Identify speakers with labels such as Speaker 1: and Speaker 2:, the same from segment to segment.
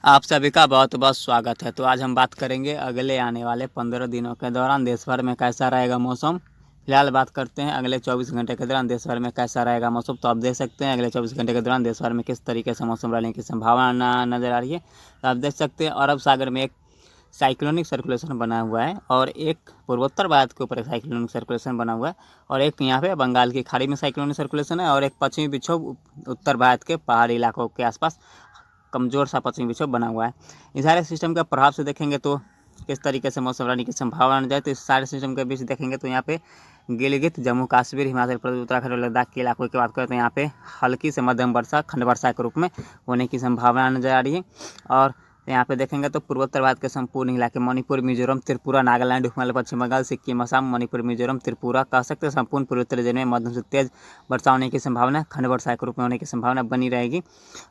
Speaker 1: आप सभी का बहुत बहुत स्वागत है। तो आज हम बात करेंगे अगले आने वाले 15 दिनों के दौरान देश भर में कैसा रहेगा मौसम। फिलहाल बात करते हैं अगले 24 घंटे के दौरान देश भर में कैसा रहेगा मौसम। तो आप देख सकते हैं अगले 24 घंटे के दौरान देश भर में किस तरीके से मौसम रहने की संभावना नज़र आ रही है। तो आप देख सकते हैं अरब सागर में एक साइक्लोनिक सर्कुलेशन बना हुआ है और एक पूर्वोत्तर भारत के ऊपर एक साइक्लोनिक सर्कुलेशन बना हुआ है और एक यहाँ पे बंगाल की खाड़ी में साइक्लोनिक सर्कुलेशन है और एक पश्चिमी विक्षोभ उत्तर भारत के पहाड़ी इलाकों के आसपास कमज़ोर सा पश्चिमी विक्षोभ बना हुआ है। इस सारे सिस्टम के प्रभाव से देखेंगे तो किस तरीके से मौसम रहने की संभावना जाए। तो इस सारे सिस्टम के बीच देखेंगे तो यहाँ पे गिलगित, जम्मू कश्मीर, हिमाचल प्रदेश, उत्तराखंड और लद्दाख के इलाकों की बात करें तो यहाँ पे हल्की से मध्यम वर्षा, खंड वर्षा के रूप में होने की संभावना नजर आ रही है। और यहाँ पे देखेंगे तो पूर्वोत्तर भारत के संपूर्ण इलाके मणिपुर, मिजोरम, त्रिपुरा, नागालैंड, हिमालय, पश्चिम बंगाल, सिक्किम, असम, मणिपुर, मिजोरम, त्रिपुरा कह सकते हैं संपूर्ण पूर्वोत्तर राज्य में मध्यम से तेज वर्षा होने की संभावना, खंड वर्षा के रूप में होने की संभावना बनी रहेगी।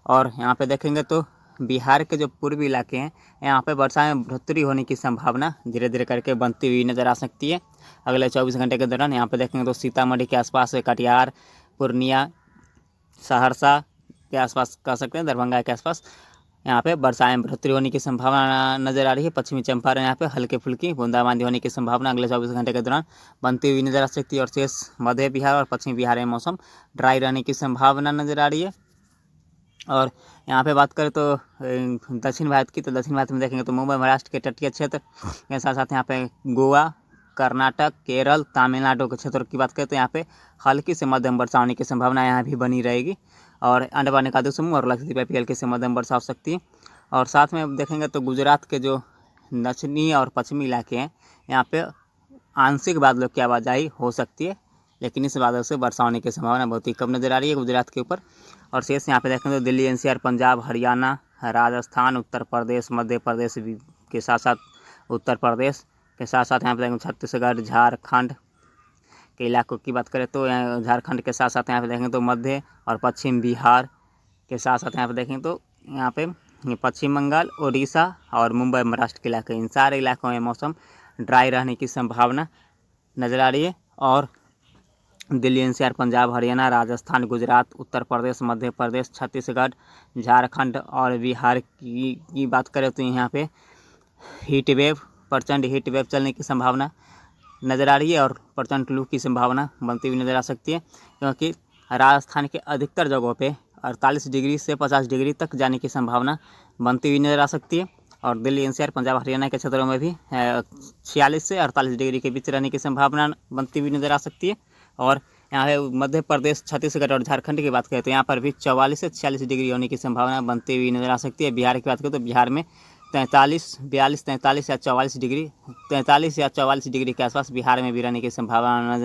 Speaker 1: और यहाँ पे देखेंगे तो बिहार के जो पूर्वी इलाके हैं यहाँ पे वर्षा में बढ़ोतरी होने की संभावना धीरे धीरे करके बनती हुई नज़र आ सकती है अगले 24 घंटे के दौरान। यहाँ पे देखेंगे तो सीतामढ़ी के आसपास, कटिहार, पूर्णिया, सहरसा के आसपास कह सकते हैं, दरभंगा के आसपास यहाँ पे वर्षा में बढ़ोतरी होने की संभावना नज़र आ रही है। पश्चिमी चंपारण यहाँ पे हल्की फुल्की बूंदाबांदी होने की संभावना अगले 24 घंटे के दौरान बनती हुई नज़र आ सकती है और शेष मध्य बिहार और पश्चिमी बिहार में मौसम ड्राई रहने की संभावना नज़र आ रही है। और यहाँ पे बात करें तो दक्षिण भारत की, तो दक्षिण भारत में देखेंगे तो मुंबई, महाराष्ट्र के तटीय क्षेत्र के साथ साथ यहाँ पे गोवा, कर्नाटक, केरल, तमिलनाडु के क्षेत्रों की बात करें तो यहाँ पे हल्की से मध्यम वर्षा होने की संभावना यहाँ भी बनी रहेगी। और अंडमान निकोबार समूह और लक्षद्वीप पे हल्की से मध्यम वर्षा हो सकती है। और साथ में देखेंगे तो गुजरात के जो दक्षिणी और पश्चिमी इलाके हैं यहाँ पे आंशिक बादलों की आवाजाही हो सकती है, लेकिन इस बादल से वर्षा होने की संभावना बहुत ही कम नज़र आ रही है गुजरात के ऊपर। और शेष यहाँ पे देखें तो दिल्ली, एनसीआर, पंजाब, हरियाणा, राजस्थान, उत्तर प्रदेश, मध्य प्रदेश के साथ साथ उत्तर प्रदेश के साथ साथ यहाँ पे देखेंगे छत्तीसगढ़, झारखंड के इलाकों की बात करें तो झारखंड के साथ साथ यहाँ पे देखेंगे तो मध्य और पश्चिम बिहार के साथ साथ यहाँ पे देखेंगे तो यहाँ पे पश्चिम बंगाल, उड़ीसा और मुंबई, महाराष्ट्र के इलाके, इन सारे इलाकों में मौसम ड्राई रहने की संभावना नज़र आ रही है। और दिल्ली, एनसीआर, पंजाब, हरियाणा, राजस्थान, गुजरात, उत्तर प्रदेश, मध्य प्रदेश, छत्तीसगढ़, झारखंड और बिहार की बात करें तो यहाँ पे हीट वेव, प्रचंड हीट वेव चलने की संभावना नज़र आ रही है और प्रचंड लू की संभावना बनती हुई नज़र आ सकती है, क्योंकि राजस्थान के अधिकतर जगहों पे 48 डिग्री से 50 डिग्री तक जाने की संभावना बनती हुई नज़र आ सकती है। और दिल्ली, एनसीआर, पंजाब, हरियाणा के क्षेत्रों में भी 46 से 48 डिग्री के बीच रहने की संभावना बनती हुई नज़र आ सकती है। और यहाँ पे मध्य प्रदेश, छत्तीसगढ़ और झारखंड की बात करें तो यहाँ पर भी 44 से 46 डिग्री होने की संभावना बनती हुई नज़र आ सकती है। बिहार की बात करें तो बिहार में 43 या 44 डिग्री 43 या 44 डिग्री के आसपास बिहार में भी रहने की संभावना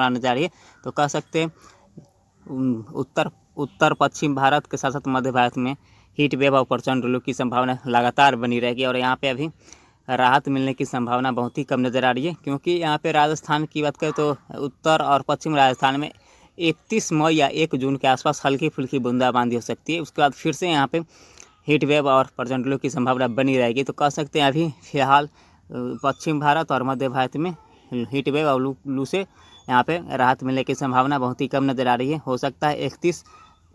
Speaker 1: नजर आ रही है। तो कह सकते हैं उत्तर पश्चिम भारत के साथ साथ मध्य भारत में हीट वेव और प्रचंड लू की संभावना लगातार बनी रहेगी। और यहाँ पे अभी राहत मिलने की संभावना बहुत ही कम नज़र आ रही है, क्योंकि यहाँ पे राजस्थान की बात करें तो उत्तर और पश्चिम राजस्थान में 31 मई या 1 जून के आसपास हल्की फुल्की बूंदाबांदी हो सकती है। उसके बाद फिर से यहाँ पे हीट वेव और प्रचंड लू की संभावना बनी रहेगी। तो कह सकते हैं अभी फिलहाल पश्चिम भारत और मध्य भारत में हीट वेव और लू से यहाँ पे राहत मिलने की संभावना बहुत ही कम नज़र आ रही है। हो सकता है 31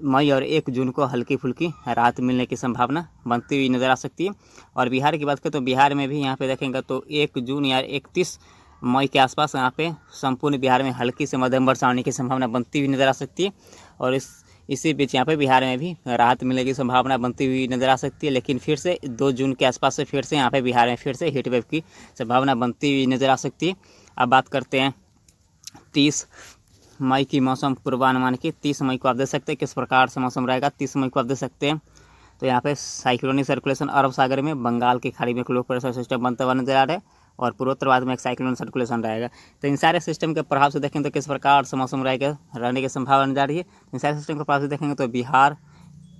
Speaker 1: मई और 1 जून को हल्की फुल्की राहत मिलने की संभावना बनती हुई नज़र आ सकती है। और बिहार की बात करें तो बिहार में भी यहाँ पे देखेंगे तो 1 जून या 31 मई के आसपास यहाँ पे संपूर्ण बिहार में हल्की से मध्यम वर्षा होने की संभावना बनती हुई नज़र आ सकती है। और इसी बीच यहाँ पे बिहार में भी राहत मिलने की संभावना बनती हुई नज़र आ सकती है, लेकिन फिर से 2 जून के आसपास से फिर से यहाँ पे बिहार में फिर से हीट वेव की संभावना बनती हुई नज़र आ सकती है। अब बात करते हैं 30 मई की मौसम पूर्वानुमान की। 30 मई को आप देख सकते हैं किस प्रकार से मौसम रहेगा। 30 मई को आप देख सकते हैं तो यहाँ पे साइक्लोनिक सर्कुलेशन अरब सागर में, बंगाल की खाड़ी में एक लो प्रेशर सिस्टम बनता हुआ नजर आ रहा है और पूर्वोत्तर भारत में एक साइक्लोनिक सर्कुलेशन रहेगा। तो इन सारे सिस्टम के प्रभाव से देखें तो किस प्रकार से मौसम रहेगा, रहने की संभावना नजर आ रही है। इन सारे सिस्टम के प्रभाव से देखेंगे तो बिहार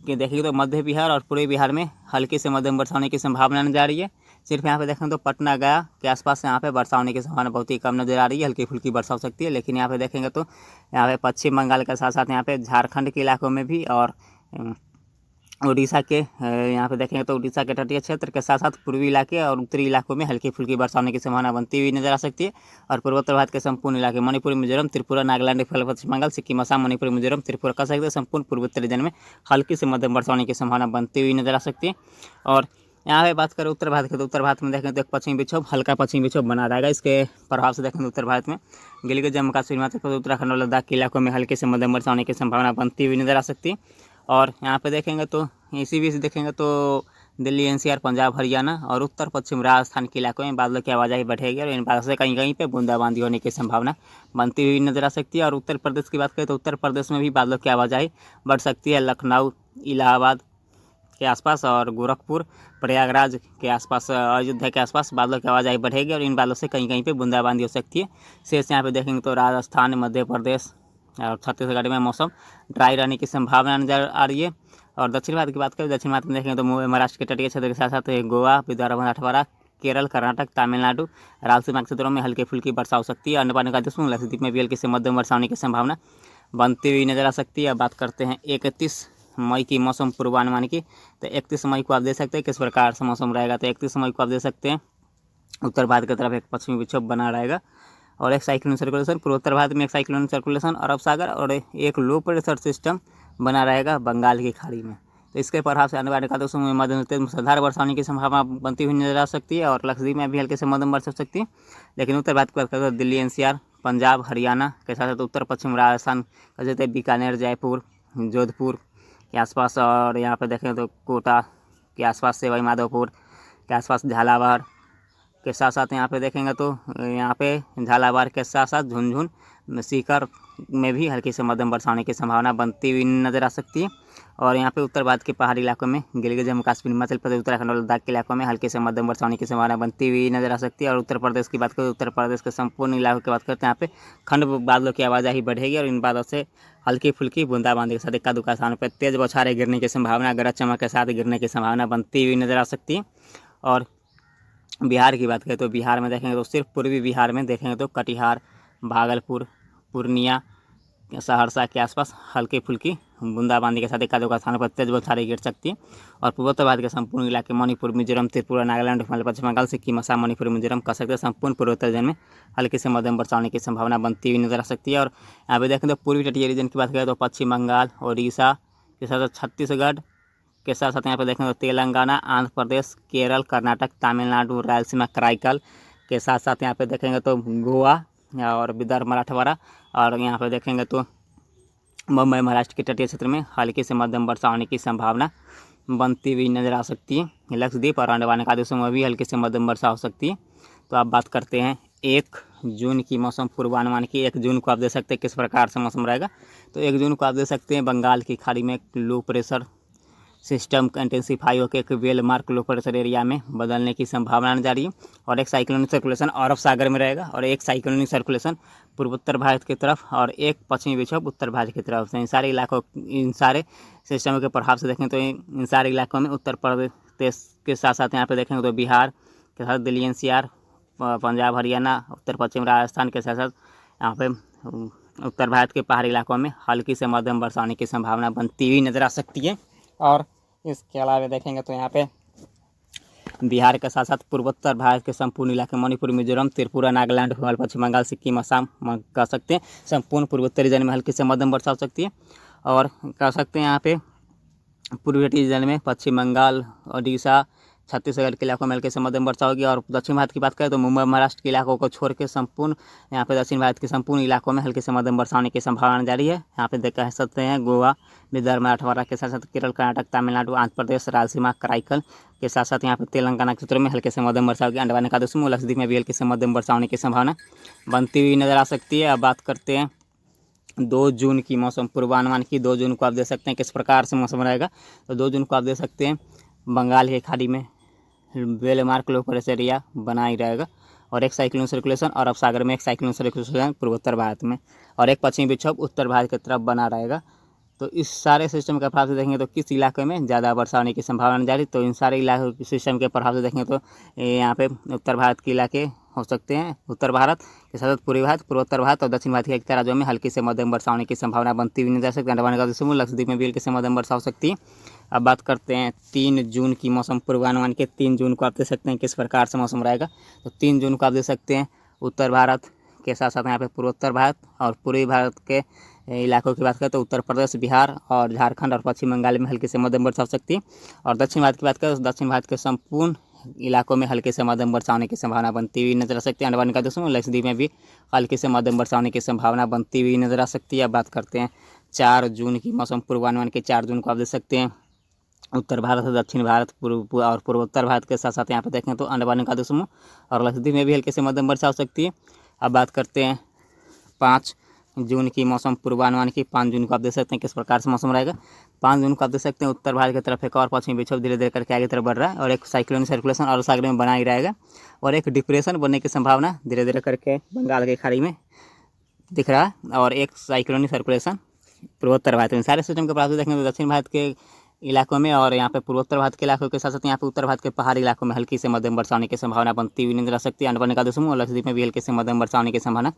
Speaker 1: के देखेंगे तो मध्य बिहार और पूर्वी बिहार में हल्की से मध्यम वर्षा होने की संभावना नजर आ रही है। सिर्फ यहाँ पे देखें तो पटना, गया के आसपास यहाँ पे वर्षा होने की संभावना बहुत ही कम नजर आ रही है, हल्की फुल्की वर्षा हो सकती है। लेकिन यहाँ पे देखेंगे तो यहाँ पे पश्चिम बंगाल के साथ साथ यहाँ पे झारखंड के इलाकों में भी और उड़ीसा के यहाँ पे देखेंगे तो उड़ीसा के तटीय क्षेत्र के साथ साथ पूर्वी इलाके और उत्तरी इलाकों में हल्की फुल्की वर्षा होने की संभावना बनती हुई नजर आ सकती है। और पूर्वोत्तर भारत के संपूर्ण इलाके मणिपुर, मिजोरम, त्रिपुरा, नागालैंड, पश्चिम बंगाल, सिक्किम, असम, मणिपुर, मिजोरम, त्रिपुरा कह सकते हैं संपूर्ण पूर्वोत्तर रीजन में हल्की से मध्यम वर्षा होने की संभावना बनती हुई नजर आ सकती है। और यहाँ पे बात करें उत्तर भारत की, तो उत्तर भारत में देखें तो एक पश्चिमी विक्षोभ, हल्का पश्चिमी विक्षोभ बना रहेगा। इसके प्रभाव से देखें तो उत्तर भारत में गिलगित, जम्मू कश्मीर, हिमाचल प्रदेश, उत्तराखंड और लद्दाख के इलाकों में हल्के से मध्यम वर्षा होने की संभावना बनती हुई नजर आ सकती है। और यहाँ पे देखेंगे तो इसी बीच देखेंगे तो दिल्ली, एनसीआर, पंजाब, हरियाणा और उत्तर पश्चिम राजस्थान के इलाकों में बादलों की आवाजाही बढ़ेगी और इन बादलों से कहीं कहीं पे बूंदाबांदी होने की संभावना बनती हुई नजर आ सकती है। और उत्तर प्रदेश की बात करें तो उत्तर प्रदेश में भी बादलों की आवाजाही बढ़ सकती है। लखनऊ, इलाहाबाद के आसपास और गोरखपुर, प्रयागराज के आसपास, अयोध्या के आसपास बादलों की आवाजाही बढ़ेगी और इन बादलों से कहीं कहीं पे बूंदाबांदी हो सकती है। शेष यहाँ पे देखेंगे तो राजस्थान, मध्य प्रदेश और छत्तीसगढ़ में मौसम ड्राई रहने की संभावना नजर आ रही है। और दक्षिण भारत की बात करें, दक्षिण भारत में देखेंगे तो महाराष्ट्र के तटीय क्षेत्र के साथ साथ गोवा, विदर्भ, मराठवाड़ा, केरल, कर्नाटक, तमिलनाडु, रायलसीमा के क्षेत्रों में हल्की फुल्की वर्षा हो सकती है। अन्य पानी का दुश्मन लक्षद्वीप में भी हल्की से मध्यम वर्षा होने की संभावना बनती हुई नजर आ सकती है। अब बात करते हैं 31 मई की मौसम पूर्वानुमान की। तो 31 मई को आप देख सकते हैं किस प्रकार से मौसम रहेगा। तो 31 मई को आप देख सकते हैं उत्तर भारत की तरफ एक पश्चिमी विक्षोभ बना रहेगा और एक साइक्लोन सर्कुलेशन, पूर्वोत्तर भारत में एक साइक्लोन सर्कुलेशन अरब सागर और एक लो प्रेशर सिस्टम बना रहेगा बंगाल की खाड़ी में। तो इसके प्रभाव से आने वाले एकादशों में मध्यम तेज मूसलाधार वर्षा होने की संभावना बनती हुई नजर आ सकती है और लक्षद्वीप में भी हल्के से मध्यम वर्षा हो सकती है। लेकिन उत्तर भारत की बात करें तो दिल्ली, एनसीआर, पंजाब, हरियाणा के साथ साथ उत्तर पश्चिम राजस्थान कह सकते हैं, बीकानेर, जयपुर, जोधपुर के आसपास और यहाँ पे देखें तो कोटा के आसपास, सवाई माधोपुर के आसपास, झालावाड़ के साथ साथ यहाँ पे देखेंगे तो यहाँ पे झालावाड़ के साथ साथ झुंझुन, सीकर में भी हल्की से मध्यम वर्षा होने की संभावना बनती हुई नजर आ सकती है। और यहाँ पे उत्तर भारत के पहाड़ी इलाकों में गिलगित, जम्मू कश्मीर, हिमाचल प्रदेश, उत्तराखंड और लद्दाख के इलाकों में हल्की से मध्यम वर्षा होने की संभावना बनती हुई नजर आ सकती है। और उत्तर प्रदेश की बात करें तो उत्तर प्रदेश के संपूर्ण इलाकों की बात करते हैं, यहाँ पे खंड बादलों की आवाजाही बढ़ेगी और इन बादलों से हल्की फुल्की बूंदाबांदी के साथ इक्का दुक्का स्थानों पर तेज बौछारें गिरने की संभावना, गरज चमक के साथ गिरने की संभावना बनती हुई नजर आ सकती है। और बिहार की बात करें तो बिहार में देखेंगे तो सिर्फ पूर्वी बिहार में देखेंगे तो कटिहार, भागलपुर, पूर्णिया, सहरसा के आसपास हल्की फुल्की बूंदाबांदी के साथ एकाध स्थानों पर तेज बौछारें गिर सकती है। और पूर्वोत्तर भारत के संपूर्ण इलाके मणिपुर, मिजोरम, त्रिपुरा, नागालैंड, पश्चिम बंगाल, सिक्किम, असम, मणिपुर, मिजोरम कह सकते हैं संपूर्ण पूर्वोत्तर रीजन में हल्की से मध्यम वर्षा होने की संभावना बनती हुई नजर आ सकती है। और यहाँ पे देखें तो पूर्वी तटीय रीजन की बात करें तो पश्चिम बंगाल, उड़ीसा के साथ साथ छत्तीसगढ़ के साथ साथ यहाँ पे देखें तो तेलंगाना, आंध्र प्रदेश, केरल, कर्नाटक, तमिलनाडु, रायलसीमा, कराईकल के साथ साथ यहाँ पे देखेंगे तो गोवा और विदर्भ, मराठवाड़ा और यहाँ पे देखेंगे तो मुंबई, महाराष्ट्र के तटीय क्षेत्र में हल्की से मध्यम वर्षा होने की संभावना बनती हुई नजर आ सकती है। लक्षद्वीप और अंडमान निकोबार में भी हल्की से मध्यम वर्षा हो सकती है। तो आप बात करते हैं 1 जून की मौसम पूर्वानुमान की। 1 जून को आप देख सकते हैं किस प्रकार से मौसम रहेगा। तो 1 जून को आप देख सकते हैं बंगाल की खाड़ी में एक लो प्रेशर सिस्टम इंटेंसीफाई होकर एक well mark low pressure area में बदलने की संभावना नजर आ रही है और एक साइक्लोनिक सर्कुलेशन अरब सागर में रहेगा और एक साइक्लोनिक सर्कुलेशन पूर्वोत्तर भारत की तरफ और एक पश्चिमी विक्षोभ उत्तर भारत की तरफ से। इन सारे सिस्टमों के प्रभाव से देखें तो इन सारे इलाकों में उत्तर प्रदेश के साथ साथ यहाँ पे देखेंगे तो बिहार के साथ दिल्ली, एनसीआर, पंजाब, हरियाणा, उत्तर पश्चिम राजस्थान के साथ साथ यहाँ पे उत्तर भारत के पहाड़ी इलाकों में हल्की से मध्यम वर्षा होने की संभावना बनती हुई नजर आ सकती है। और इसके अलावा देखेंगे तो यहाँ पे बिहार के साथ साथ पूर्वोत्तर भारत के संपूर्ण इलाके मणिपुर, मिजोरम, त्रिपुरा, नागालैंड, पश्चिम बंगाल, सिक्किम, असम कह सकते हैं संपूर्ण पूर्वोत्तर रीजन में हल्की से मध्यम वर्षा हो सकती है। और कह सकते हैं यहाँ पे पूर्वी रीजन में पश्चिम बंगाल, उड़ीसा, छत्तीसगढ़ के इलाकों में हल्के से मध्यम वर्षा होगी। और दक्षिण भारत की बात करें तो मुंबई, महाराष्ट्र के इलाकों को छोड़ के संपूर्ण यहाँ पे दक्षिण भारत के संपूर्ण इलाकों में हल्के से मध्यम वर्षा होने की संभावना जारी है। यहाँ पे देख कह सकते हैं गोवा, विदर्भ, मराठवाड़ा के साथ साथ केरल, कर्नाटक, तमिलनाडु, आंध्र प्रदेश, रायलसीमा, कराईकल के साथ साथ यहाँ पे तेलंगाना के क्षेत्रों में हल्के से मध्यम वर्षा होगी। अंडमान निकोबार और लक्षद्वीप में भी हल्के से मध्यम वर्षा होने की संभावना बनती हुई नजर आ सकती है। अब बात करते हैं 2 जून की मौसम पूर्वानुमान की। 2 जून को आप देख सकते हैं किस प्रकार से मौसम रहेगा। तो 2 जून को आप देख सकते हैं बंगाल की खाड़ी में well mark low pressure area बना ही रहेगा और एक साइक्लोन सर्कुलेशन अरब सागर में एक साइक्लोन सर्कुलेशन पूर्वोत्तर भारत में और एक पश्चिमी विक्षोभ उत्तर भारत की तरफ बना रहेगा। तो इस सारे सिस्टम के प्रभाव से देखेंगे तो किस इलाके में ज़्यादा वर्षा होने की संभावना जारी। तो इन सारे इलाके सिस्टम के प्रभाव से देखेंगे तो यहाँ पे उत्तर भारत के इलाके हो सकते हैं, उत्तर भारत के साथ पूर्वी भारत, पूर्वोत्तर भारत और दक्षिण भारत के एक राज्यों में हल्की से मध्यम वर्षा होने की संभावना बनती हुई नजर आ सकती है। अंडमान निकोबार लक्षद्वीप में भी हल्की से मध्यम वर्षा हो सकती है। अब बात करते हैं 3 जून की मौसम पूर्वानुमान के। 3 जून को आप देख सकते हैं किस प्रकार से मौसम रहेगा। तो 3 जून को आप देख सकते हैं उत्तर भारत के साथ साथ यहाँ पे पूर्वोत्तर भारत और पूर्वी भारत के इलाकों की बात करें तो उत्तर प्रदेश, बिहार और झारखंड और पश्चिम बंगाल में हल्की से मध्यम वर्षा हो सकती है। और दक्षिण भारत की बात करें तो दक्षिण भारत के संपूर्ण इलाकों में हल्के से मध्यम वर्षा होने की संभावना बनती हुई नजर आ सकती है। अंडमान निकोबार समूह लक्षद्वीप में भी हल्की से मध्यम वर्षा होने की संभावना बनती हुई नजर आ सकती है। अब बात करते हैं 4 जून की मौसम पूर्वानुमान के। 4 जून को आप देख सकते हैं उत्तर भारत और दक्षिण भारत और पूर्वोत्तर भारत के साथ साथ यहाँ पे देखें तो अंडमान निकोबार समूह और लक्षद्वीप में भी हल्के से मध्यम वर्षा हो सकती है। अब बात करते हैं 5 जून की मौसम पूर्वानुमान की। 5 जून को आप देख सकते हैं किस प्रकार से मौसम रहेगा। 5 जून को आप देख सकते हैं उत्तर भारत की तरफ एक और पश्चिमी विक्षोभ धीरे धीरे करके आगे तरफ बढ़ रहा है और एक साइक्लोनिक सर्कुलेशन अरब सागर में बना ही रहेगा और एक डिप्रेशन बनने की संभावना धीरे धीरे करके बंगाल की खाड़ी में दिख रहा है और एक साइक्लोनिक सर्कुलेशन पूर्वोत्तर भारत में। सारे सिस्टम के प्रभाव से देखें तो दक्षिण भारत के इलाकों में और यहाँ पे पूर्वोत्तर भारत के इलाकों के साथ साथ यहाँ पे उत्तर भारत के पहाड़ी इलाकों में हल्की से मध्यम वर्षा होने की संभावना बनती हुई नजर आ सकती है। अंडमान निकोबार समूह और लक्षद्वीप में भी हल्की से मध्यम वर्षा होने की संभावना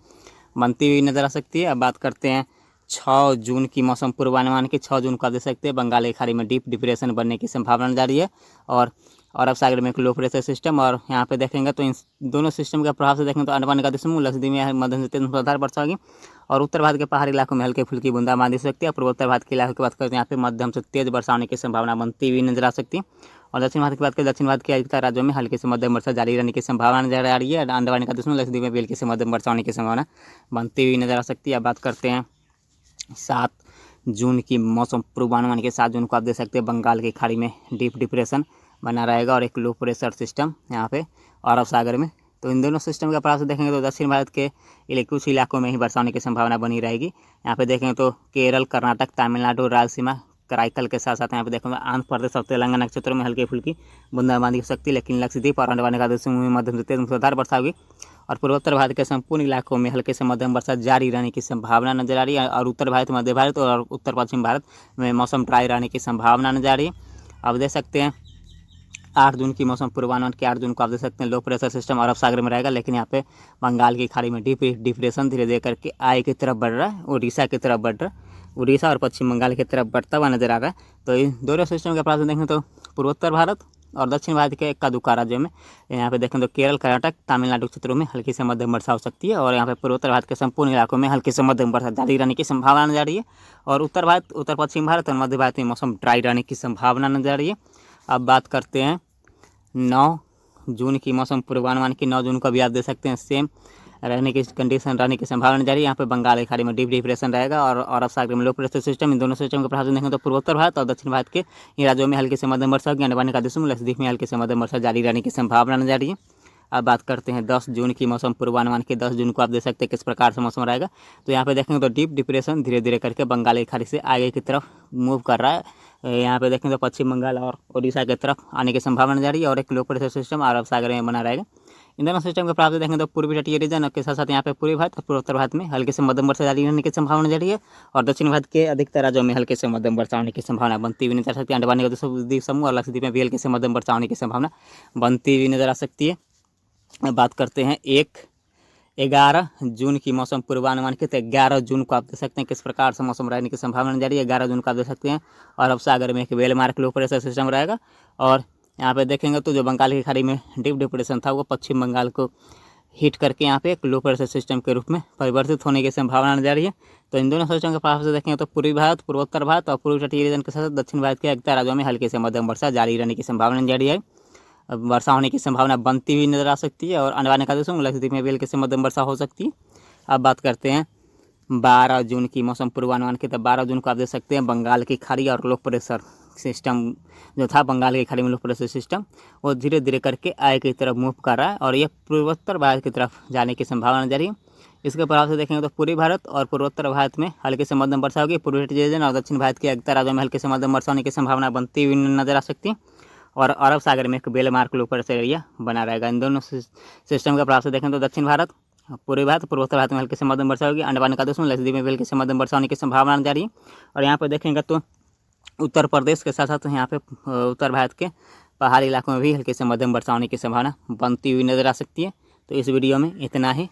Speaker 1: बनती हुई नजर आ सकती है। अब बात करते हैं 6 जून की मौसम पूर्वानुमान की। 6 जून को आप देख सकते हैं बंगाल की खाड़ी में डीप डिप्रेशन बनने की संभावना जारी है और अरब सागर में एक लो प्रेशर सिस्टम और यहाँ पे देखेंगे तो इन दोनों सिस्टम के प्रभाव से देखेंगे तो अंडमान निकोबार समूह लक्षद्वीप में मध्यम से तेज मूसलाधार वर्षा होगी और उत्तर भारत के पहाड़ी इलाकों में हल्की फुल्की बूंदाबांदी हो सकती है। पूर्वोत्तर भारत के इलाकों की बात करें तो यहाँ पे मध्यम से तेज वर्षा होने की संभावना बनती हुई नजर आ सकती है। और दक्षिण भारत की बात करें दक्षिण भारत के अधिकतर राज्यों में हल्की से मध्यम वर्षा जारी रहने की संभावना नजर आ रही है। अंडमान निकोबार समूह लक्षद्वीप में भी हल्की से मध्यम वर्षा होने की संभावना बनती हुई नजर आ सकती है। अब बात करते हैं 7 जून की मौसम पूर्वानुमान के। 7 जून को आप देख सकते हैं बंगाल की खाड़ी में डीप डिप्रेशन बना रहेगा और एक लो प्रेशर सिस्टम यहाँ पे अरब सागर में। तो इन दोनों सिस्टम का प्रभाव से देखेंगे तो दक्षिण भारत के कुछ इलाकों में ही वर्षा होने की संभावना बनी रहेगी। यहाँ पे देखेंगे तो केरल, कर्नाटक, तमिलनाडु, रायलसीमा, कराईकल के साथ साथ यहाँ पे देखेंगे आंध्र प्रदेश और तेलंगाना क्षेत्रों में हल्की फुल्की बूंदाबांदी हो सकती है। लेकिन लक्षद्वीप और अंडमान निकोबार समूह में मध्यम से तेज मूसलाधार वर्षा होगी और पूर्वोत्तर भारत के संपूर्ण इलाकों में हल्के से मध्यम वर्षा जारी रहने की संभावना नजर आ रही है और उत्तर भारत, मध्य भारत और उत्तर पश्चिम भारत में मौसम ड्राई रहने की संभावना नजर आ रही है। अब देख सकते हैं 8 जून की मौसम पूर्वानुमान के। 8 जून को आप देख सकते हैं लो प्रेशर सिस्टम अरब सागर में रहेगा लेकिन यहाँ पे बंगाल की खाड़ी में डिप्रेशन धीरे धीरे करके आई की तरफ बढ़ रहा है, उड़ीसा की तरफ बढ़ रहा है, उड़ीसा और पश्चिम बंगाल की तरफ बढ़ता हुआ नजर आ रहा है। तो इन दोनों सिस्टम के प्रभाव से देखें तो पूर्वोत्तर भारत और दक्षिण भारत के इक्का दुक्का राज्यों में यहाँ पे देखें तो केरल, कर्नाटक, तमिलनाडु क्षेत्रों में हल्की से मध्यम वर्षा हो सकती है और यहाँ पे पूर्वोत्तर भारत के संपूर्ण इलाकों में हल्की से मध्यम वर्षा जारी रहने की संभावना नजर आ रही है और उत्तर भारत, उत्तर पश्चिम भारत और मध्य भारत में मौसम ड्राई रहने की संभावना नजर आ रही है। अब बात करते हैं 9 जून की मौसम पूर्वानुमान की। 9 जून को भी आप देख सकते हैं सेम रहने की कंडीशन रहने की संभावना जारी है। यहाँ पे बंगाल की खाड़ी में डीप डिप्रेशन रहेगा और अरब सागर में लो प्रेशर सिस्टम। इन दोनों सिस्टम के प्रभाव से देखें तो पूर्वोत्तर भारत और दक्षिण भारत के इन राज्यों में हल्की से मध्यम वर्षा होगी। अंडमान निकोबार समूह लक्षद्वीप में हल्की से मध्यम वर्षा जारी रहने की संभावना नजर आ रही है। अब बात करते हैं 10 जून की मौसम पूर्वानुमान की। 10 जून को आप देख सकते हैं किस प्रकार से मौसम रहेगा। तो यहाँ पे देखेंगे तो डीप डिप्रेशन धीरे धीरे करके बंगाल की खाड़ी से आगे की तरफ मूव कर रहा है। यहाँ पे देखेंगे तो पश्चिम बंगाल और उड़ीसा की तरफ आने की संभावना नजर आ रही है और एक लो प्रेशर सिस्टम अरब सागर में बना रहेगा। इन दोनों सिस्टम के प्रभाव से देखेंगे तो पूर्वी तटीय रीजन के साथ साथ यहाँ पे पूर्वी भारत और पूर्वोत्तर भारत में हल्के से मध्यम वर्षा जारी रहने की संभावना जारी है और दक्षिण भारत के अधिकतर राज्यों में हल्के से मध्यम वर्षा होने की संभावना बनती हुई नजर आ सकती है। अंडमान निकोबार द्वीप समूह और लक्षद्वीप में भी हल्के से मध्यम वर्षा होने की संभावना बनती हुई नजर आ सकती है। बात करते हैं 11 जून की मौसम पूर्वानुमान की। तो 11 जून को आप देख सकते हैं किस प्रकार से मौसम रहने की संभावना जारी है। 11 जून को आप देख सकते हैं अरब सागर में एक वेलमार्क लो प्रेशर सिस्टम रहेगा और यहाँ पे देखेंगे तो जो बंगाल की खाड़ी में डीप डिप्रेशन था वो पश्चिम बंगाल को हिट करके यहाँ पे एक लो प्रेशर सिस्टम के रूप में परिवर्तित होने की संभावना नजर आ रही है। तो इन दोनों सिस्टम के प्रभाव से देखेंगे तो पूर्वी भारत, पूर्वोत्तर भारत और पूर्वी तटीय रीजन के साथ दक्षिण भारत के अधिकतर राज्यों में हल्के से मध्यम वर्षा जारी रहने की संभावना जारी है। वर्षा होने की संभावना बनती हुई नजर आ सकती है और अंडमान निकोबार समूह लक्षद्वीप में भी हल्के से मध्यम वर्षा हो सकती है। अब बात करते हैं 12 जून की मौसम पूर्वानुमान की। तो 12 जून को आप देख सकते हैं बंगाल की खाड़ी और लो प्रेशर सिस्टम जो था बंगाल की खाड़ी में लो प्रेशर सिस्टम वो धीरे धीरे करके आगे की तरफ मूव कर रहा है और यह पूर्वोत्तर भारत की तरफ जाने की संभावना जारी है। इसके प्रभाव से देखेंगे तो पूर्वी भारत और पूर्वोत्तर भारत में हल्के से मध्यम वर्षा होगी। पूर्वी रीजन और दक्षिण भारत के अधिकतर राज्यों में हल्के से मध्यम वर्षा होने की संभावना बनती हुई नजर आ सकती है और अरब सागर में एक बेलमार्क लो प्रेशर एरिया बना रहेगा। इन दोनों सिस्टम के प्रभाव से देखें तो दक्षिण भारत, पूर्वी भारत, पूर्वोत्तर भारत में हल्के से मध्यम वर्षा होगी। अंडमान निकोबार समूह लक्षद्वीप में हल्के से मध्यम वर्षा होने की संभावना जारी है और यहाँ पर देखेंगे तो उत्तर प्रदेश के साथ साथ यहाँ पे उत्तर भारत के पहाड़ी इलाकों में भी हल्के से मध्यम वर्षा होने की संभावना बनती हुई नजर आ सकती है। तो इस वीडियो में इतना ही।